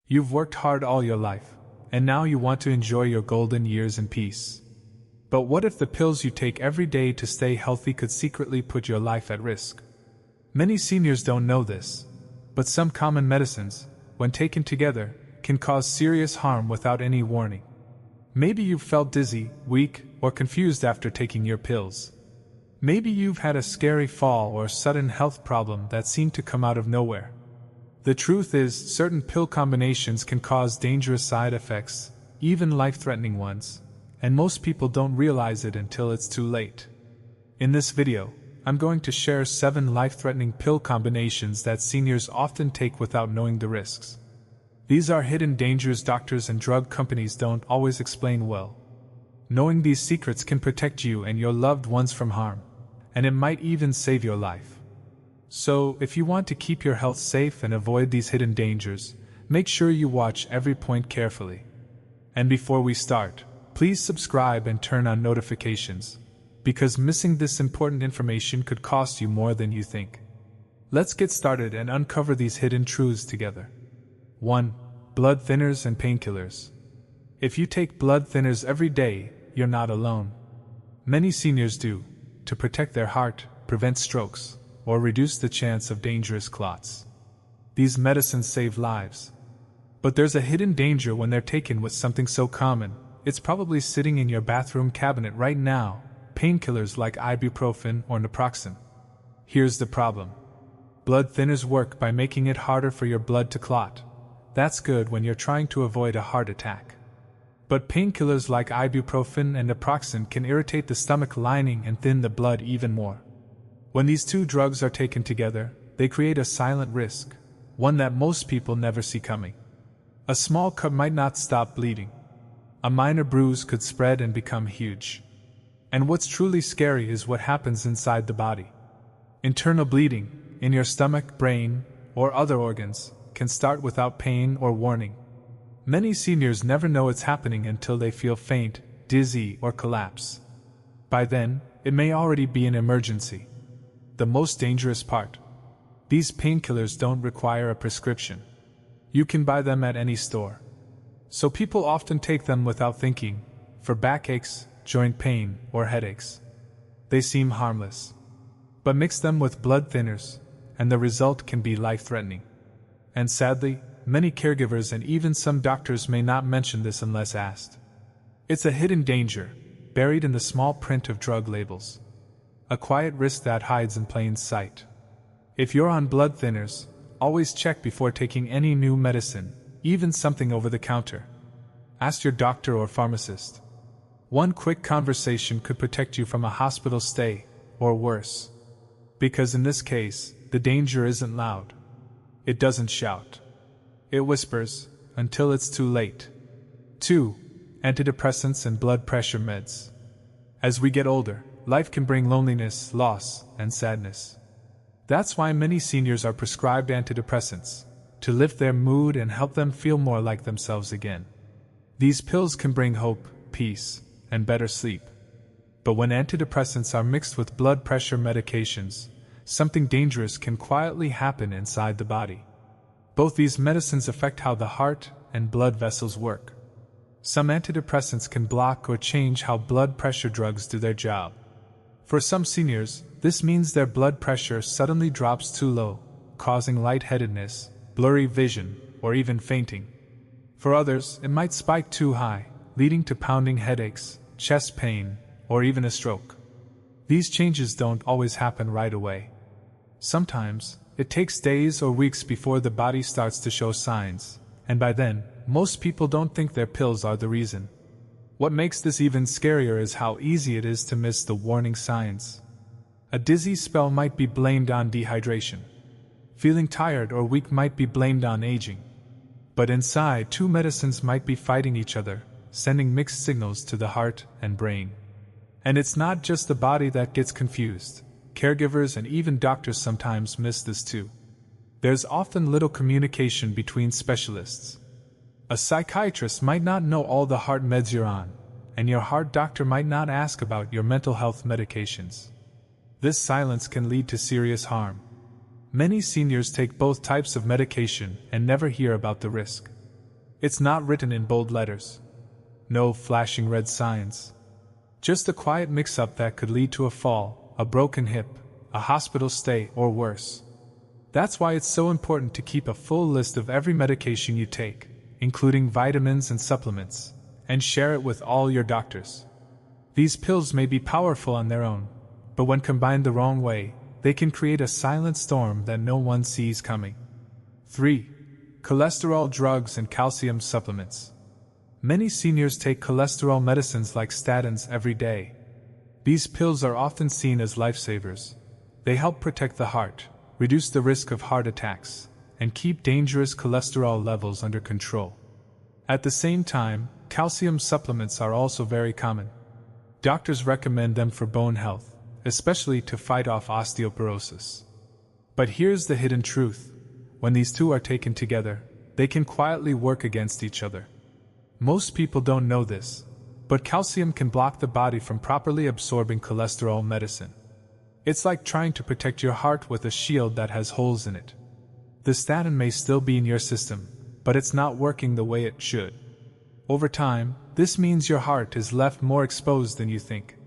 You've worked hard all your life, and now you want to enjoy your golden years in peace. But what if the pills you take every day to stay healthy could secretly put your life at risk? Many seniors don't know this, but some common medicines, when taken together, can cause serious harm without any warning. Maybe you've felt dizzy, weak, or confused after taking your pills. Maybe you've had a scary fall or sudden health problem that seemed to come out of nowhere. The truth is, certain pill combinations can cause dangerous side effects, even life-threatening ones, and most people don't realize it until it's too late. In this video, I'm going to share 7 life-threatening pill combinations that seniors often take without knowing the risks. These are hidden dangers doctors and drug companies don't always explain well. Knowing these secrets can protect you and your loved ones from harm, and it might even save your life. So, if you want to keep your health safe and avoid these hidden dangers, make sure you watch every point carefully. And before we start, please subscribe and turn on notifications, because missing this important information could cost you more than you think. Let's get started and uncover these hidden truths together. 1. Blood thinners and painkillers. If you take blood thinners every day, you're not alone. Many seniors do, to protect their heart, prevent strokes, or reduce the chance of dangerous clots. These medicines save lives. But there's a hidden danger when they're taken with something so common, it's probably sitting in your bathroom cabinet right now, painkillers like ibuprofen or naproxen. Here's the problem. Blood thinners work by making it harder for your blood to clot. That's good when you're trying to avoid a heart attack. But painkillers like ibuprofen and naproxen can irritate the stomach lining and thin the blood even more. When these two drugs are taken together, they create a silent risk, one that most people never see coming. A small cut might not stop bleeding. A minor bruise could spread and become huge. And what's truly scary is what happens inside the body. Internal bleeding, in your stomach, brain, or other organs, can start without pain or warning. Many seniors never know it's happening until they feel faint, dizzy, or collapse. By then, it may already be an emergency. The most dangerous part. These painkillers don't require a prescription. You can buy them at any store. So people often take them without thinking, for backaches, joint pain, or headaches. They seem harmless. But mix them with blood thinners, and the result can be life-threatening. And sadly, many caregivers and even some doctors may not mention this unless asked. It's a hidden danger, buried in the small print of drug labels. A quiet risk that hides in plain sight. If you're on blood thinners, always check before taking any new medicine, even something over the counter. Ask your doctor or pharmacist. One quick conversation could protect you from a hospital stay, or worse. Because in this case, the danger isn't loud. It doesn't shout. It whispers, until it's too late. 2. Antidepressants and blood pressure meds. As we get older, life can bring loneliness, loss, and sadness. That's why many seniors are prescribed antidepressants, to lift their mood and help them feel more like themselves again. These pills can bring hope, peace, and better sleep. But when antidepressants are mixed with blood pressure medications, something dangerous can quietly happen inside the body. Both these medicines affect how the heart and blood vessels work. Some antidepressants can block or change how blood pressure drugs do their job. For some seniors, this means their blood pressure suddenly drops too low, causing lightheadedness, blurry vision, or even fainting. For others, it might spike too high, leading to pounding headaches, chest pain, or even a stroke. These changes don't always happen right away. Sometimes, it takes days or weeks before the body starts to show signs, and by then, most people don't think their pills are the reason. What makes this even scarier is how easy it is to miss the warning signs. A dizzy spell might be blamed on dehydration. Feeling tired or weak might be blamed on aging. But inside, two medicines might be fighting each other, sending mixed signals to the heart and brain. And it's not just the body that gets confused. Caregivers and even doctors sometimes miss this too. There's often little communication between specialists. A psychiatrist might not know all the heart meds you're on, and your heart doctor might not ask about your mental health medications. This silence can lead to serious harm. Many seniors take both types of medication and never hear about the risk. It's not written in bold letters. No flashing red signs. Just a quiet mix-up that could lead to a fall, a broken hip, a hospital stay, or worse. That's why it's so important to keep a full list of every medication you take, including vitamins and supplements, and share it with all your doctors. These pills may be powerful on their own, but when combined the wrong way, they can create a silent storm that no one sees coming. 3. Cholesterol drugs and calcium supplements. Many seniors take cholesterol medicines like statins every day. These pills are often seen as lifesavers. They help protect the heart, reduce the risk of heart attacks, and keep dangerous cholesterol levels under control. At the same time, calcium supplements are also very common. Doctors recommend them for bone health, especially to fight off osteoporosis. But here's the hidden truth. When these two are taken together, they can quietly work against each other. Most people don't know this, but calcium can block the body from properly absorbing cholesterol medicine. It's like trying to protect your heart with a shield that has holes in it. The statin may still be in your system, but it's not working the way it should. Over time, this means your heart is left more exposed than you think.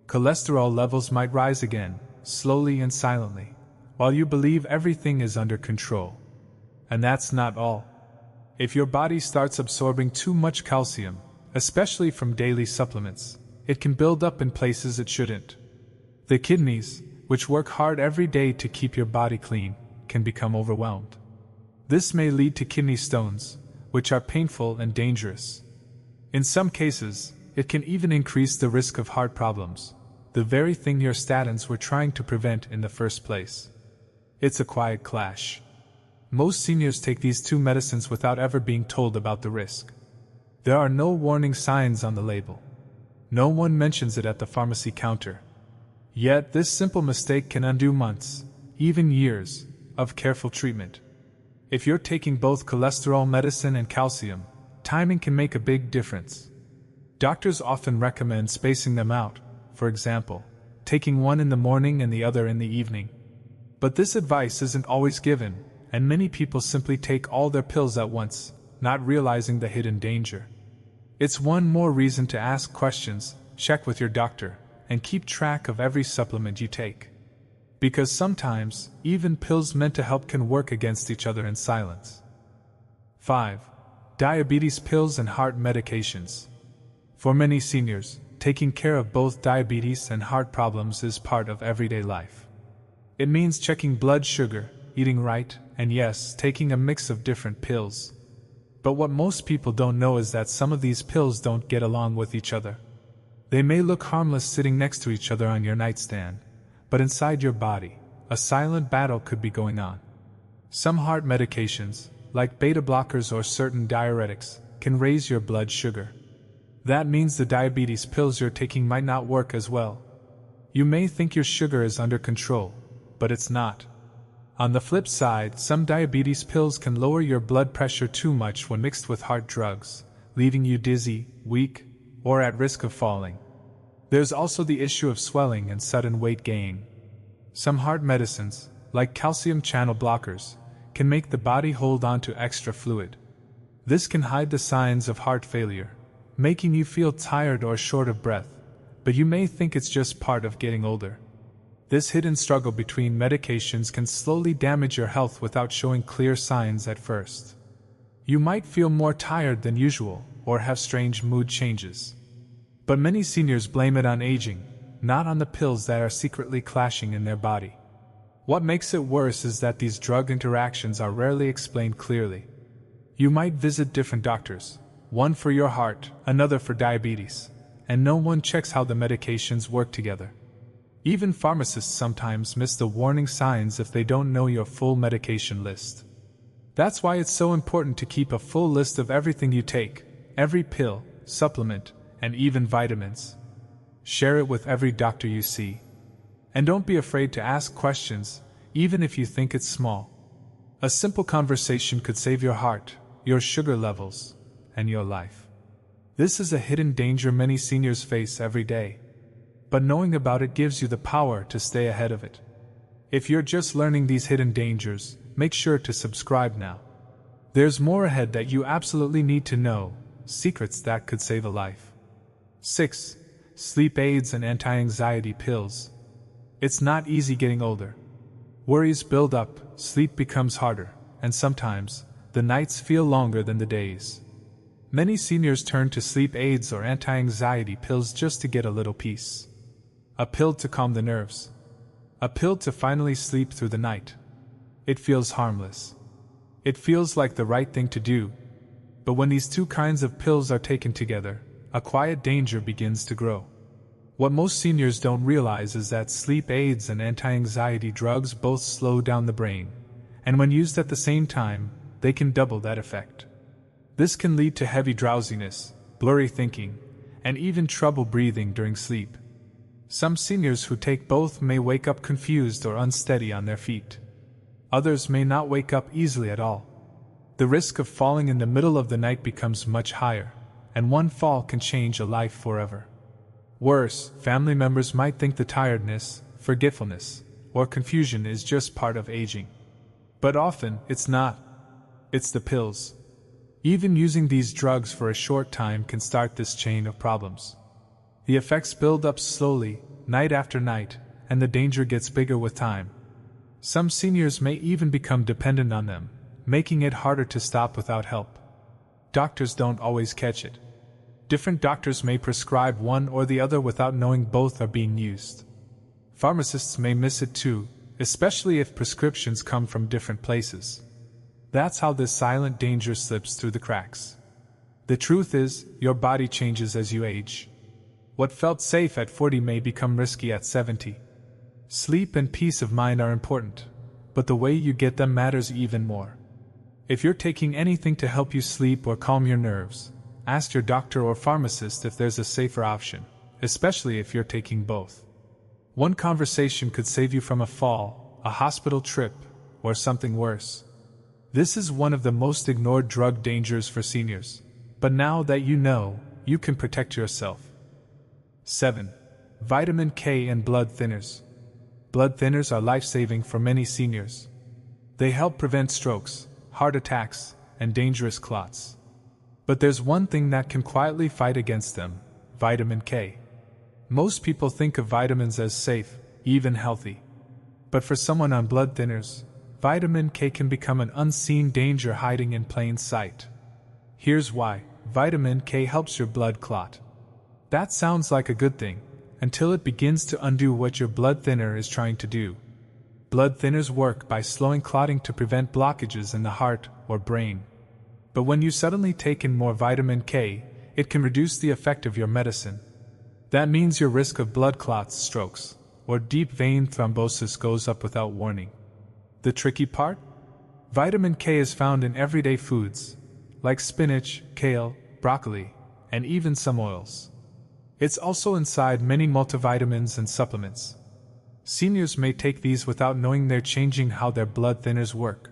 Cholesterol levels might rise again, slowly and silently, while you believe everything is under control. And that's not all. If your body starts absorbing too much calcium, especially from daily supplements, it can build up in places it shouldn't. The kidneys, which work hard every day to keep your body clean, can become overwhelmed. This may lead to kidney stones, which are painful and dangerous. In some cases, it can even increase the risk of heart problems, the very thing your statins were trying to prevent in the first place. It's a quiet clash. Most seniors take these two medicines without ever being told about the risk. There are no warning signs on the label. No one mentions it at the pharmacy counter. Yet this simple mistake can undo months, even years, of careful treatment. If you're taking both cholesterol medicine and calcium, timing can make a big difference. Doctors often recommend spacing them out, for example, taking one in the morning and the other in the evening. But this advice isn't always given, and many people simply take all their pills at once, not realizing the hidden danger. It's one more reason to ask questions, check with your doctor, and keep track of every supplement you take. Because sometimes, even pills meant to help can work against each other in silence. 5. Diabetes pills and heart medications. For many seniors, taking care of both diabetes and heart problems is part of everyday life. It means checking blood sugar, eating right, and yes, taking a mix of different pills. But what most people don't know is that some of these pills don't get along with each other. They may look harmless sitting next to each other on your nightstand, but inside your body, a silent battle could be going on. Some heart medications, like beta blockers or certain diuretics, can raise your blood sugar. That means the diabetes pills you're taking might not work as well. You may think your sugar is under control, but it's not. On the flip side, some diabetes pills can lower your blood pressure too much when mixed with heart drugs, leaving you dizzy, weak, or at risk of falling. There's also the issue of swelling and sudden weight gain. Some heart medicines, like calcium channel blockers, can make the body hold on to extra fluid. This can hide the signs of heart failure, making you feel tired or short of breath, but you may think it's just part of getting older. This hidden struggle between medications can slowly damage your health without showing clear signs at first. You might feel more tired than usual or have strange mood changes. But many seniors blame it on aging, not on the pills that are secretly clashing in their body. What makes it worse is that these drug interactions are rarely explained clearly. You might visit different doctors, one for your heart, another for diabetes, and no one checks how the medications work together. Even pharmacists sometimes miss the warning signs if they don't know your full medication list. That's why it's so important to keep a full list of everything you take, every pill, supplement, and even vitamins. Share it with every doctor you see. And don't be afraid to ask questions, even if you think it's small. A simple conversation could save your heart, your sugar levels, and your life. This is a hidden danger many seniors face every day. But knowing about it gives you the power to stay ahead of it. If you're just learning these hidden dangers, make sure to subscribe now. There's more ahead that you absolutely need to know, secrets that could save a life. 6. Sleep aids and anti-anxiety pills. It's not easy getting older. Worries build up, sleep becomes harder, and sometimes, the nights feel longer than the days. Many seniors turn to sleep aids or anti-anxiety pills just to get a little peace. A pill to calm the nerves. A pill to finally sleep through the night. It feels harmless. It feels like the right thing to do. But when these two kinds of pills are taken together, a quiet danger begins to grow. What most seniors don't realize is that sleep aids and anti-anxiety drugs both slow down the brain, and when used at the same time, they can double that effect. This can lead to heavy drowsiness, blurry thinking, and even trouble breathing during sleep. Some seniors who take both may wake up confused or unsteady on their feet. Others may not wake up easily at all. The risk of falling in the middle of the night becomes much higher, and one fall can change a life forever. Worse, family members might think the tiredness, forgetfulness, or confusion is just part of aging. But often, it's not. It's the pills. Even using these drugs for a short time can start this chain of problems. The effects build up slowly, night after night, and the danger gets bigger with time. Some seniors may even become dependent on them, making it harder to stop without help. Doctors don't always catch it. Different doctors may prescribe one or the other without knowing both are being used. Pharmacists may miss it too, especially if prescriptions come from different places. That's how this silent danger slips through the cracks. The truth is, your body changes as you age. What felt safe at 40 may become risky at 70. Sleep and peace of mind are important, but the way you get them matters even more. If you're taking anything to help you sleep or calm your nerves, ask your doctor or pharmacist if there's a safer option, especially if you're taking both. One conversation could save you from a fall, a hospital trip, or something worse. This is one of the most ignored drug dangers for seniors, but now that you know, you can protect yourself. 7. Vitamin K and blood thinners. Blood thinners are life-saving for many seniors. They help prevent strokes, heart attacks, and dangerous clots. But there's one thing that can quietly fight against them: vitamin K. Most people think of vitamins as safe, even healthy. But for someone on blood thinners, vitamin K can become an unseen danger hiding in plain sight. Here's why: vitamin K helps your blood clot. That sounds like a good thing, until it begins to undo what your blood thinner is trying to do. Blood thinners work by slowing clotting to prevent blockages in the heart or brain. But when you suddenly take in more vitamin K, it can reduce the effect of your medicine. That means your risk of blood clots, strokes, or deep vein thrombosis goes up without warning. The tricky part? Vitamin K is found in everyday foods, like spinach, kale, broccoli, and even some oils. It's also inside many multivitamins and supplements. Seniors may take these without knowing they're changing how their blood thinners work.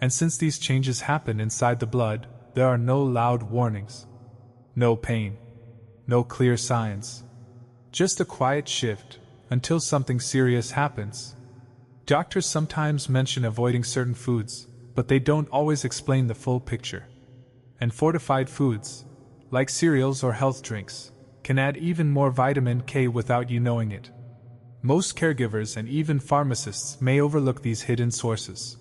And since these changes happen inside the blood, there are no loud warnings. No pain. No clear signs. Just a quiet shift, until something serious happens. Doctors sometimes mention avoiding certain foods, but they don't always explain the full picture. And fortified foods, like cereals or health drinks, can add even more vitamin K without you knowing it. Most caregivers and even pharmacists may overlook these hidden sources.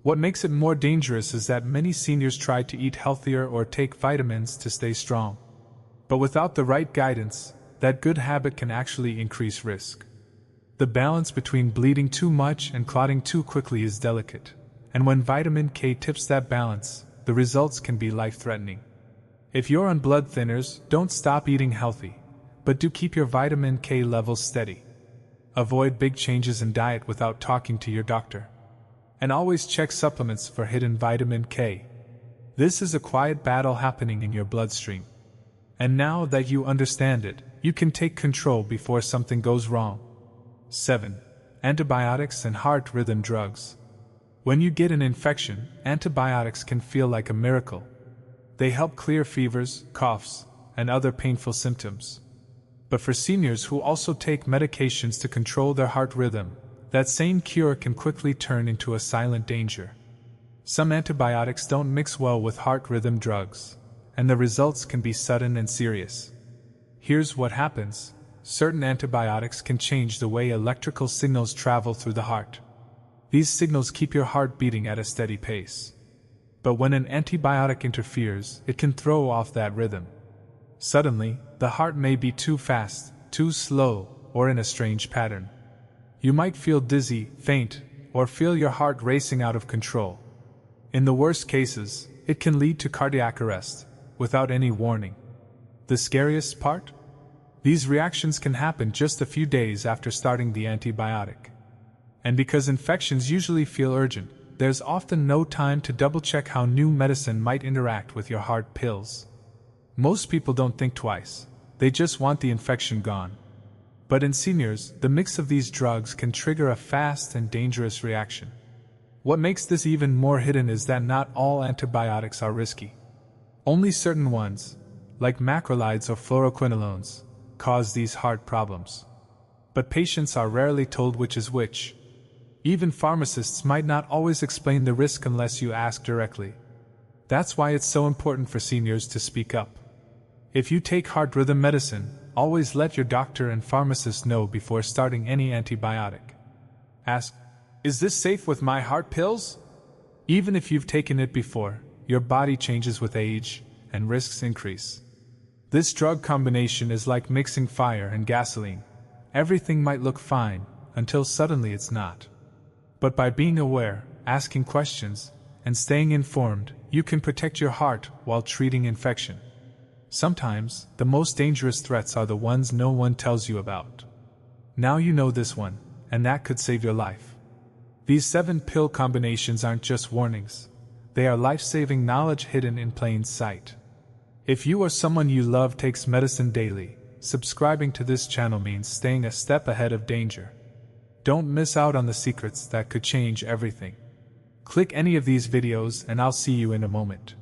What makes it more dangerous is that many seniors try to eat healthier or take vitamins to stay strong. But without the right guidance, that good habit can actually increase risk. The balance between bleeding too much and clotting too quickly is delicate, and when vitamin K tips that balance, the results can be life-threatening. If you're on blood thinners, don't stop eating healthy, but do keep your vitamin K levels steady. Avoid big changes in diet without talking to your doctor. And always check supplements for hidden vitamin K. This is a quiet battle happening in your bloodstream. And now that you understand it, you can take control before something goes wrong. 7. Antibiotics and heart rhythm drugs. When you get an infection, antibiotics can feel like a miracle. They help clear fevers, coughs, and other painful symptoms. But for seniors who also take medications to control their heart rhythm, that same cure can quickly turn into a silent danger. Some antibiotics don't mix well with heart rhythm drugs, and the results can be sudden and serious. Here's what happens. Certain antibiotics can change the way electrical signals travel through the heart. These signals keep your heart beating at a steady pace. But when an antibiotic interferes, it can throw off that rhythm. Suddenly, the heart may beat too fast, too slow, or in a strange pattern. You might feel dizzy, faint, or feel your heart racing out of control. In the worst cases, it can lead to cardiac arrest, without any warning. The scariest part? These reactions can happen just a few days after starting the antibiotic. And because infections usually feel urgent, there's often no time to double-check how new medicine might interact with your heart pills. Most people don't think twice. They just want the infection gone. But in seniors, the mix of these drugs can trigger a fast and dangerous reaction. What makes this even more hidden is that not all antibiotics are risky. Only certain ones, like macrolides or fluoroquinolones, cause these heart problems. But patients are rarely told which is which. Even pharmacists might not always explain the risk unless you ask directly. That's why it's so important for seniors to speak up. If you take heart rhythm medicine, always let your doctor and pharmacist know before starting any antibiotic. Ask, "Is this safe with my heart pills?" Even if you've taken it before, your body changes with age, and risks increase. This drug combination is like mixing fire and gasoline. Everything might look fine, until suddenly it's not. But by being aware, asking questions, and staying informed, you can protect your heart while treating infection. Sometimes, the most dangerous threats are the ones no one tells you about. Now you know this one, and that could save your life. These 7 pill combinations aren't just warnings. They are life-saving knowledge hidden in plain sight. If you or someone you love takes medicine daily, subscribing to this channel means staying a step ahead of danger. Don't miss out on the secrets that could change everything. Click any of these videos and I'll see you in a moment.